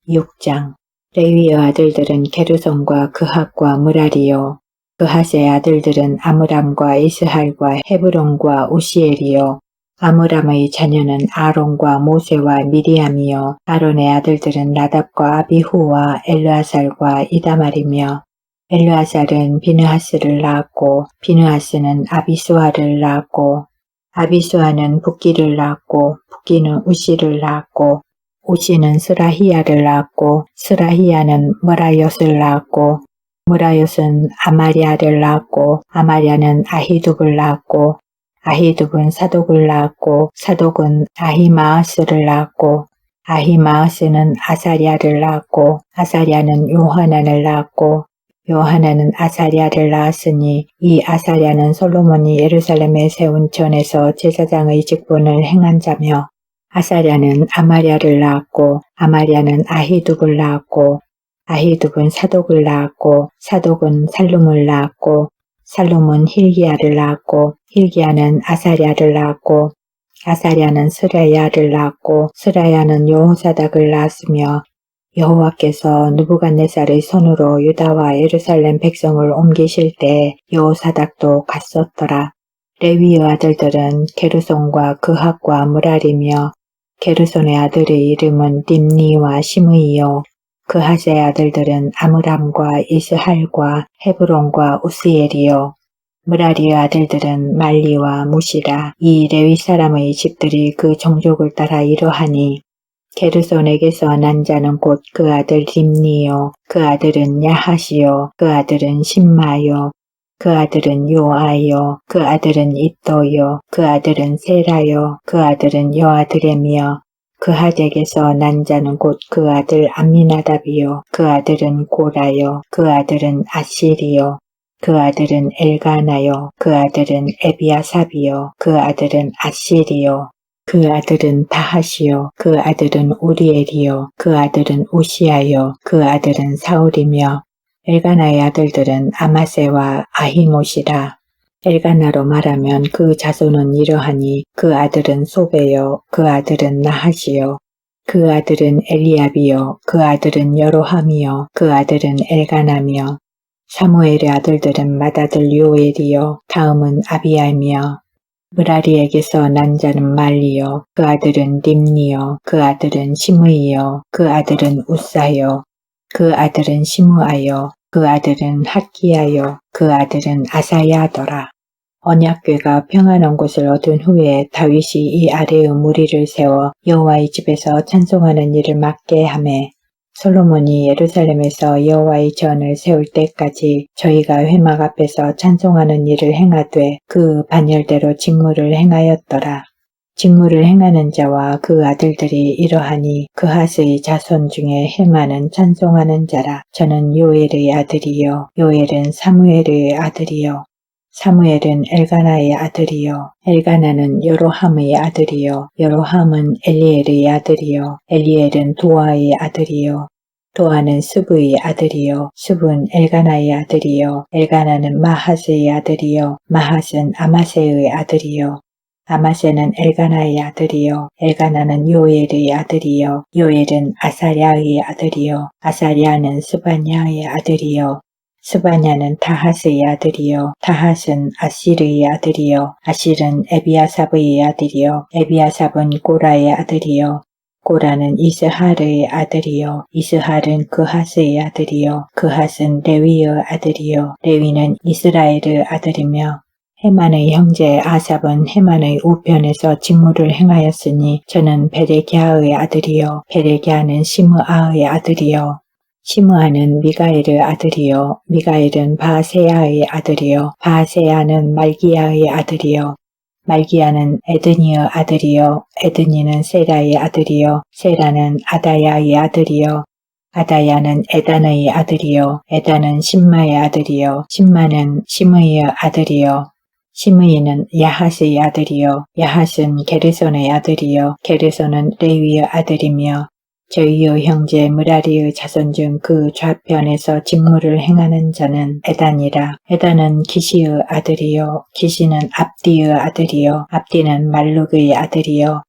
6장 레위의 아들들은 게르손과 그핫과 므라리요. 그핫의 아들들은 아므람과 이스할과 헤브론과 우시엘이요. 아므람의 자녀는 아론과 모세와 미리암이요. 아론의 아들들은 나답과 아비후와 엘르아살과 이다말이며 엘르아살은 비느하스를 낳았고 비느하스는 아비수아를 낳았고 아비수아는 붓기를 낳았고 붓기는 우시를 낳았고 우시는 스라히야를 낳았고 스라히야는 머라옅을 낳았고 머라옅은 아마리아를 낳았고 아마리아는 아히둡을 낳았고 아히둡은 사독을 낳았고 사독은 아히마아스를 낳았고 아히마아스는 아사랴를 낳았고 아사랴는 요하난을 낳았고 요하난은 아사랴를 낳았으니 이 아사랴는 솔로몬이 예루살렘에 세운 전에서 제사장의 직분을 행한 자며 아사랴는 아마랴를 낳았고 아마랴는 아히둡을 낳았고 아히둡은 사독을 낳았고 사독은 살룸을 낳았고 살룸은 힐기야를 낳았고 힐기야는 아사랴를 낳았고 아사랴는 스라야를 낳았고 스라야는 여호사닥을 낳았으며 여호와께서 느부갓네살의 손으로 유다와 예루살렘 백성을 옮기실 때 여호사닥도 갔었더라. 레위의 아들들은 게르손과 그핫과 므라리며 게르손의 아들의 이름은 딥니와 시므이요. 그핫의 아들들은 아므람과 이스할과 헤브론과 우스엘이요. 므라리의 아들들은 말리와 무시라. 이 레위 사람의 집들이 그 종족을 따라 이러하니 게르손에게서 난 자는 곧 그 아들 딥니요. 그 아들은 야핫이요. 그 아들은 심마요. 그 아들은 요아요. 그 아들은 iddo요. 그 아들은 세라요. 그 아들은 여아드렘이요. 그핫에게서 난 자는 곧 그 아들 암미나답이요. 그 아들은 고라요. 그 아들은 아실이요. 그 아들은 엘가나요. 그 아들은 에비아삽이요. 그 아들은 아실이요. 그 아들은 다핫이요. 그 아들은 우리엘이요. 그 아들은 우시아요. 그 아들은 사울이며 엘가나의 아들들은 아마세와 아히못이라. 엘가나로 말하면 그 자손은 이러하니 그 아들은 소베요. 그 아들은 나핫이요. 그 아들은 엘리압이요. 그 아들은 여로함이요. 그 아들은 엘가나며 사무엘의 아들들은 맏아들 요엘이요. 다음은 아비야이며 므라리에게서 난 자는 말리요. 그 아들은 딥니요. 그 아들은 시므이요. 그 아들은 우사요. 그 아들은 시므아요. 그 아들은 핫기야요. 그 아들은 아사야더라. 언약궤가 평안한 곳을 얻은 후에 다윗이 이 아래의 무리를 세워 여호와의 집에서 찬송하는 일을 맡게 하매 솔로몬이 예루살렘에서 여호와의 전을 세울 때까지 저희가 회막 앞에서 찬송하는 일을 행하되 그 반열대로 직무를 행하였더라. 직무를 행하는 자와 그 아들들이 이러하니 그핫의 자손 중에 헤만은 찬송하는 자라. 저는 요엘의 아들이요. 요엘은 사무엘의 아들이요. 사무엘은 엘가나의 아들이요. 엘가나는 여로함의 아들이요. 여로함은 엘리엘의 아들이요. 엘리엘은 도아의 아들이요. 도아는 스브의 아들이요. 스브는 엘가나의 아들이요. 엘가나는 마핫의 아들이요. 마핫은 아마세의 아들이요. 아마세는 엘가나의 아들이요. 엘가나는 요엘의 아들이요. 요엘은 아사랴의 아들이요. 아사랴는 스바냐의 아들이요. 스바냐는 다핫의 아들이요. 다핫은 아실의 아들이요. 아실은 에비아삽의 아들이요. 에비아삽은 고라의 아들이요. 고라는 이스할의 아들이요. 이스할은 그핫의 아들이요. 그핫은 레위의 아들이요. 레위는 이스라엘의 아들이며 헤만의 형제 아삽은 헤만의 우편에서 직무를 행하였으니 저는 베레기야의 아들이요. 베레기야는 시므아의 아들이요. 시므아는 미가엘의 아들이요. 미가엘은 바세야의 아들이요. 바세야는 말기야의 아들이요. 말기야는 에드니의 아들이요. 에드니는 세라의 아들이요. 세라는 아다야의 아들이요. 아다야는 에단의 아들이요. 에단은 심마의 아들이요. 심마는 시므이의 아들이요. 시므이는 야핫의 아들이요. 야핫은 게르손의 아들이요. 게르손은 레위의 아들이며 저희의 형제 므라리의 자손 중 그 좌편에서 직무를 행하는 자는 에단이라. 에단은 기시의 아들이요. 기시는 압디의 아들이요. 압디는 말룩의 아들이요.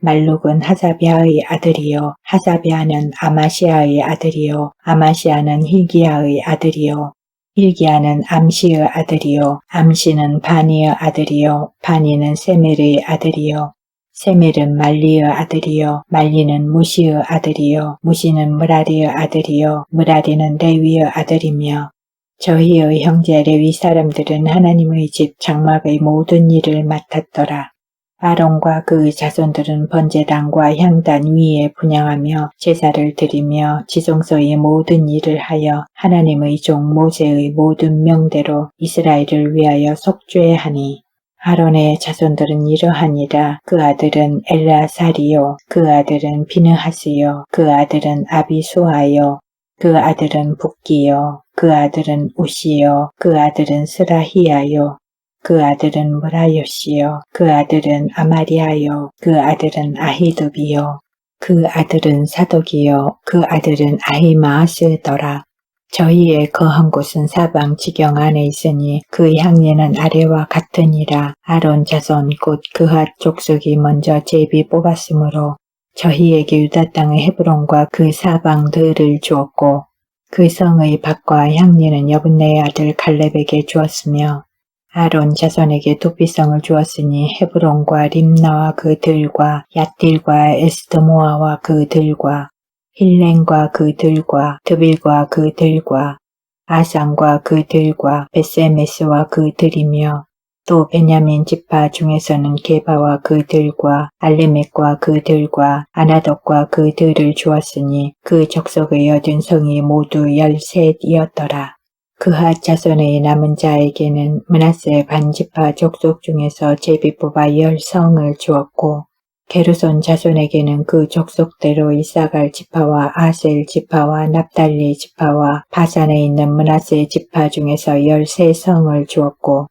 말룩은 하사비아의 아들이요 하사비아는 아마시아의 아들이요 아마시아는 hil기야의 아들이요 hil기야는 암시의 아들이요 암시는 바니의 아들이요 바니는 세멜의 아들이요 세멜은 말리의 아들이요 말리는 무시의 아들이요 무시는 므라리의 아들이요 므라리는 레위의 아들이며 저희의 형제 레위 사람들은 하나님의 집 장막의 모든 일을 맡았더라. 아론과 그의 자손들은 번제단과 향단 위에 분향하며 제사를 드리며 지성소의 모든 일을 하여 하나님의 종 모세의 모든 명대로 이스라엘을 위하여 속죄하니 아론의 자손들은 이러하니라. 그 아들은 엘라살이요 그 아들은 비느하스요 그 아들은 아비수아요 그 아들은 붓기요 그 아들은 우시요 그 아들은 스라히야요 그 아들은 무라요시요 그 아들은 아마리아요 그 아들은 아히두비요 그 아들은 사독이요 그 아들은 아히마아스더라. 저희의 거한 곳은 사방 지경 안에 있으니 그 향례는 아래와 같으니라. 아론 자손 곧 그핫 족속이 먼저 제비 뽑았으므로 저희에게 유다 땅의 헤브론과 그 사방들을 주었고 그 성의 밭과 향리는 여분네의 아들 갈렙에게 주었으며 아론 자손에게 도피성을 주었으니 헤브론과 림나와 그 들과 얏딜과 에스드모아와 그 들과 힐렌과 그 들과 드빌과 그 들과 아산과 그 들과 베세메스와 그 들이며 또 베냐민 지파 중에서는 게바와 그 들과 알레멕과 그 들과 아나덕과 그 들을 주었으니 그 족속의 여든 성이 모두 13이었더라. 그핫 자손의 남은 자에게는 므낫세 반지파 족속 중에서 제비 뽑아 10성을 주었고 게르손 자손에게는 그 족속대로 이사갈 지파와 아셀 지파와 납달리 지파와 바산에 있는 므낫세 지파 중에서 13성을 주었고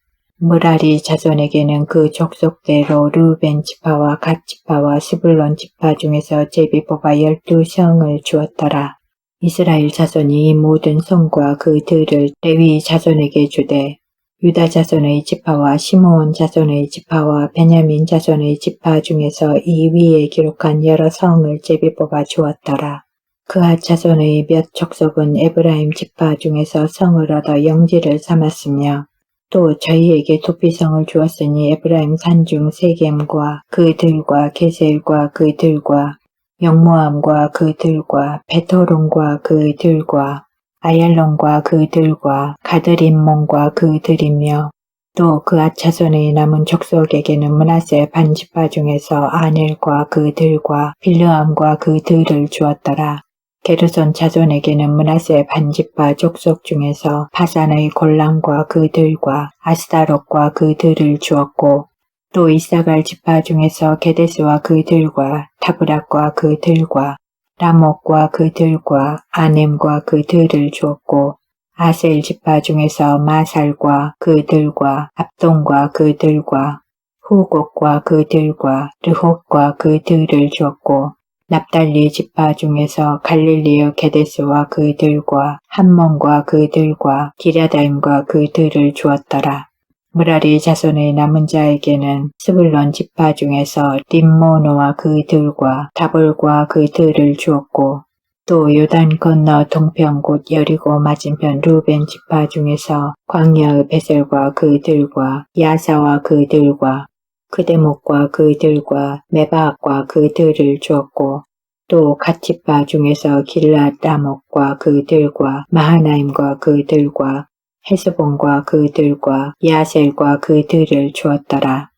므라리 자손에게는 그 족속대로 르벤 지파와 갓 지파와 스불론 지파 중에서 제비 뽑아 12성을 주었더라. 이스라엘 자손이 이 모든 성과 그 들을 레위 자손에게 주되 유다 자손의 지파와 시므온 자손의 지파와 베냐민 자손의 지파 중에서 이 위에 기록한 여러 성을 제비 뽑아 주었더라. 그핫 자손의 몇 족속은 에브라임 지파 중에서 성을 얻어 영지를 삼았으며 또 저희에게 도피성을 주었으니 에브라임 산중 세겜과 그 들과 게셀과 그 들과 영모함과 그 들과 베토론과 그 들과 아얄론과 그 들과 가드림몬과 그 들이며 또 그앗 자손의 남은 족속에게는 므낫세 반지파 중에서 아넬과 그 들과 빌르암과 그 들을 주었더라. 게르손 자손에게는 므낫세 반지파 족속 중에서 바산의 골랑과 그 들과 아스다롯과 그 들을 주었고 또 이사갈 지파 중에서 게데스와 그 들과 타브락과 그 들과 라목과 그 들과 아넴과 그 들을 주었고 아셀 지파 중에서 마살과 그 들과 압돈과 그 들과 후곡과 그 들과 르홉과 그 들을 주었고 납달리 지파 중에서 갈릴리의 게데스와 그 들과 함몬과 그 들과 기랴다임과 그 들을 주었더라. 므라리 자손의 남은 자에게는 스불론 지파 중에서 림모노와 그 들과 다볼과 그 들을 주었고 또 요단 건너 동편 곧 여리고 맞은편 루벤 지파 중에서 광야의 베셀과 그 들과 야사와 그 들과 그대목과 그 들과 메바악과 그 들을 주었고 또 갓지파 중에서 길랏 라목과 그 들과 마하나임과 그 들과 헤스본과 그 들과 야셀과 그 들을 주었더라.